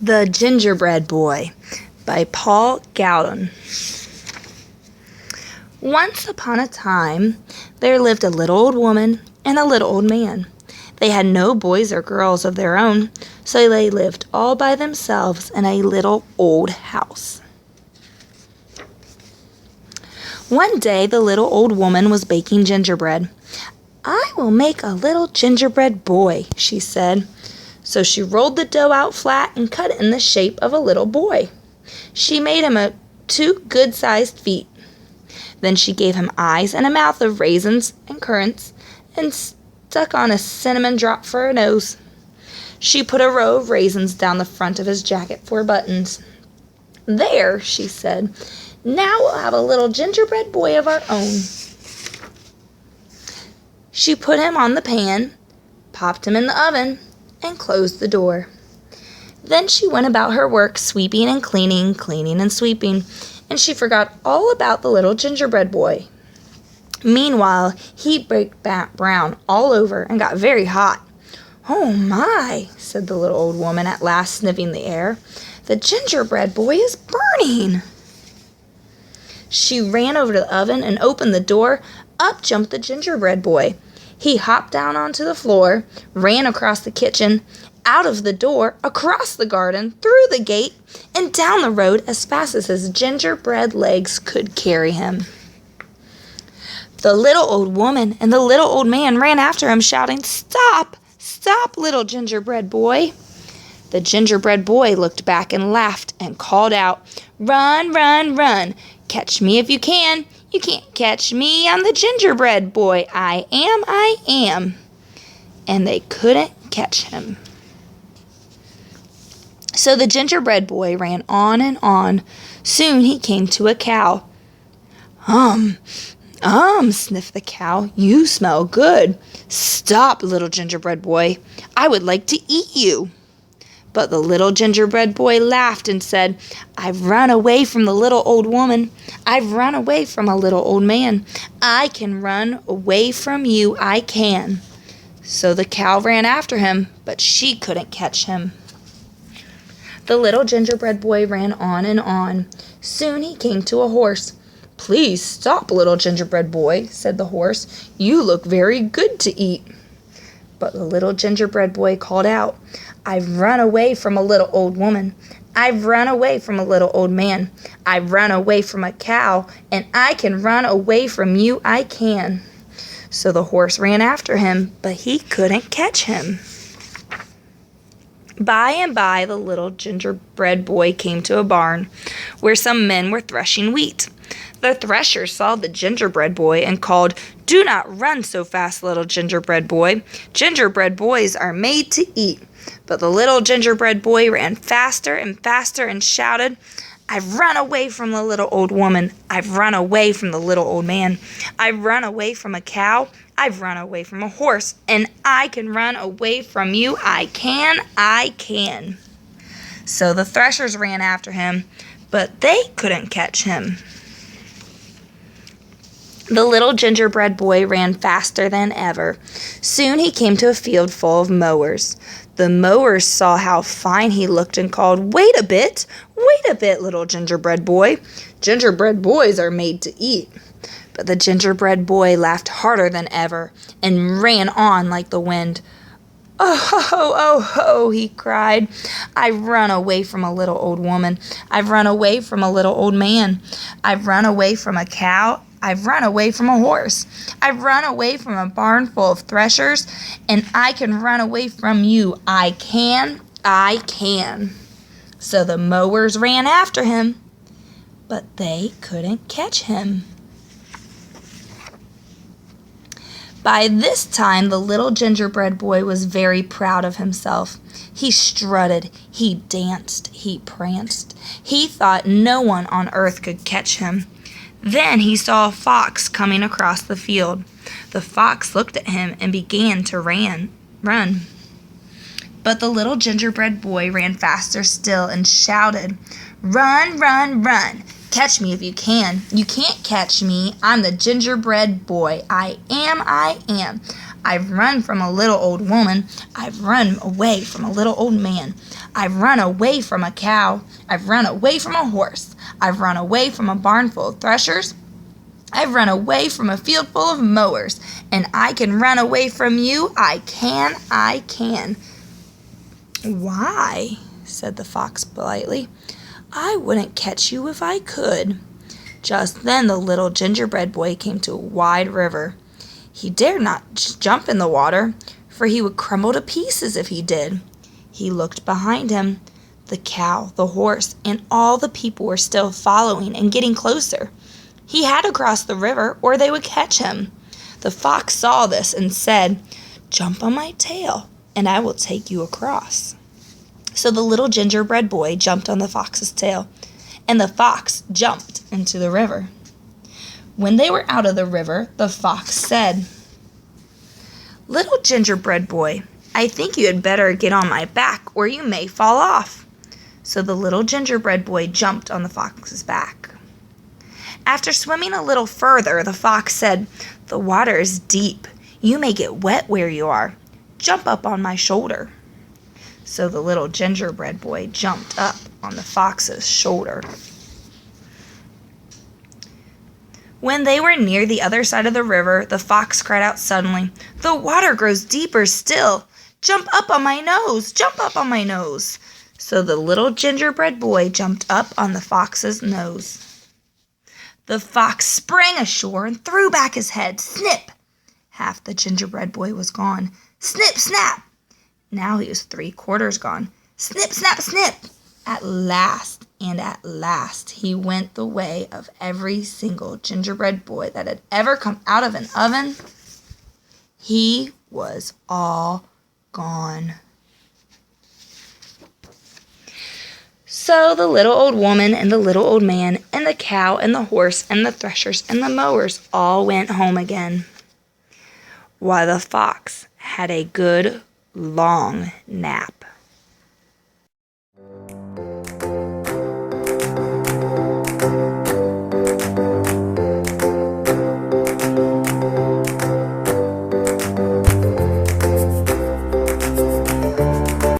The Gingerbread Boy by Paul Gowden. Once upon a time, there lived a little old woman and a little old man. They had no boys or girls of their own, so they lived all by themselves in a little old house. One day, the little old woman was baking gingerbread. "I will make a little gingerbread boy," she said. So she rolled the dough out flat and cut it in the shape of a little boy. She made him 2 good-sized feet. Then she gave him eyes and a mouth of raisins and currants and stuck on a cinnamon drop for a nose. She put a row of raisins down the front of his jacket for buttons. "There," she said, "now we'll have a little gingerbread boy of our own." She put him on the pan, popped him in the oven, and closed the door. Then she went about her work, sweeping and cleaning, cleaning and sweeping, and she forgot all about the little gingerbread boy. Meanwhile, he baked brown all over and got very hot. "Oh my," said the little old woman at last, sniffing the air. "The gingerbread boy is burning." She ran over to the oven and opened the door. Up jumped the gingerbread boy. He hopped down onto the floor, ran across the kitchen, out of the door, across the garden, through the gate, and down the road as fast as his gingerbread legs could carry him. The little old woman and the little old man ran after him, shouting, "Stop! Stop, little gingerbread boy!" The gingerbread boy looked back and laughed and called out, "Run, run, run! Catch me if you can! You can't catch me, I'm the gingerbread boy, I am. And they couldn't catch him. So the gingerbread boy ran on and on. Soon he came to a cow. Sniffed the cow, "You smell good. Stop, little gingerbread boy, I would like to eat you." But the little gingerbread boy laughed and said, "I've run away from the little old woman. I've run away from a little old man. I can run away from you, I can." So the cow ran after him, but she couldn't catch him. The little gingerbread boy ran on and on. Soon he came to a horse. "Please stop, little gingerbread boy," said the horse. "You look very good to eat." But the little gingerbread boy called out, "I've run away from a little old woman. I've run away from a little old man. I've run away from a cow, and I can run away from you, I can." So the horse ran after him, but he couldn't catch him. By and by, the little gingerbread boy came to a barn where some men were threshing wheat. The threshers saw the gingerbread boy and called, "Do not run so fast, little gingerbread boy. Gingerbread boys are made to eat." But the little gingerbread boy ran faster and faster and shouted, "I've run away from the little old woman. I've run away from the little old man. I've run away from a cow. I've run away from a horse. And I can run away from you. I can. So the threshers ran after him, but they couldn't catch him. The little gingerbread boy ran faster than ever. Soon he came to a field full of mowers. The mowers saw how fine he looked and called, wait a bit, little gingerbread boy. Gingerbread boys are made to eat." But the gingerbread boy laughed harder than ever and ran on like the wind. Oh ho, he cried. "I've run away from a little old woman. I've run away from a little old man. I've run away from a cow. I've run away from a horse. I've run away from a barn full of threshers, and I can run away from you. I can. So the mowers ran after him, but they couldn't catch him. By this time, the little gingerbread boy was very proud of himself. He strutted, he danced, he pranced. He thought no one on earth could catch him. Then he saw a fox coming across the field. The fox looked at him and began to run. But the little gingerbread boy ran faster still and shouted, "Run, run, run! Catch me if you can. You can't catch me. I'm the gingerbread boy. I am. I've run from a little old woman. I've run away from a little old man. I've run away from a cow. I've run away from a horse. I've run away from a barn full of threshers. I've run away from a field full of mowers. And I can run away from you. I can. Why? Said the fox politely. I wouldn't catch you if I could. Just then the little gingerbread boy came to a wide river. He dared not jump in the water, for he would crumble to pieces if he did. He looked behind him. The cow, the horse, and all the people were still following and getting closer. He had to cross the river or they would catch him. The fox saw this and said, "Jump on my tail, and I will take you across." So the little gingerbread boy jumped on the fox's tail, and the fox jumped into the river. When they were out of the river, the fox said, "Little gingerbread boy, I think you had better get on my back or you may fall off." So the little gingerbread boy jumped on the fox's back. After swimming a little further, the fox said, "The water is deep. You may get wet where you are. Jump up on my shoulder." So the little gingerbread boy jumped up on the fox's shoulder. When they were near the other side of the river, the fox cried out suddenly, "The water grows deeper still. Jump up on my nose! Jump up on my nose!" So the little gingerbread boy jumped up on the fox's nose. The fox sprang ashore and threw back his head. Snip! Half the gingerbread boy was gone. Snip, snap! Now he was 3/4 gone. Snip, snap, snip! At last he went the way of every single gingerbread boy that had ever come out of an oven. He was all gone. So the little old woman and the little old man and the cow and the horse and the threshers and the mowers all went home again, while the fox had a good long nap.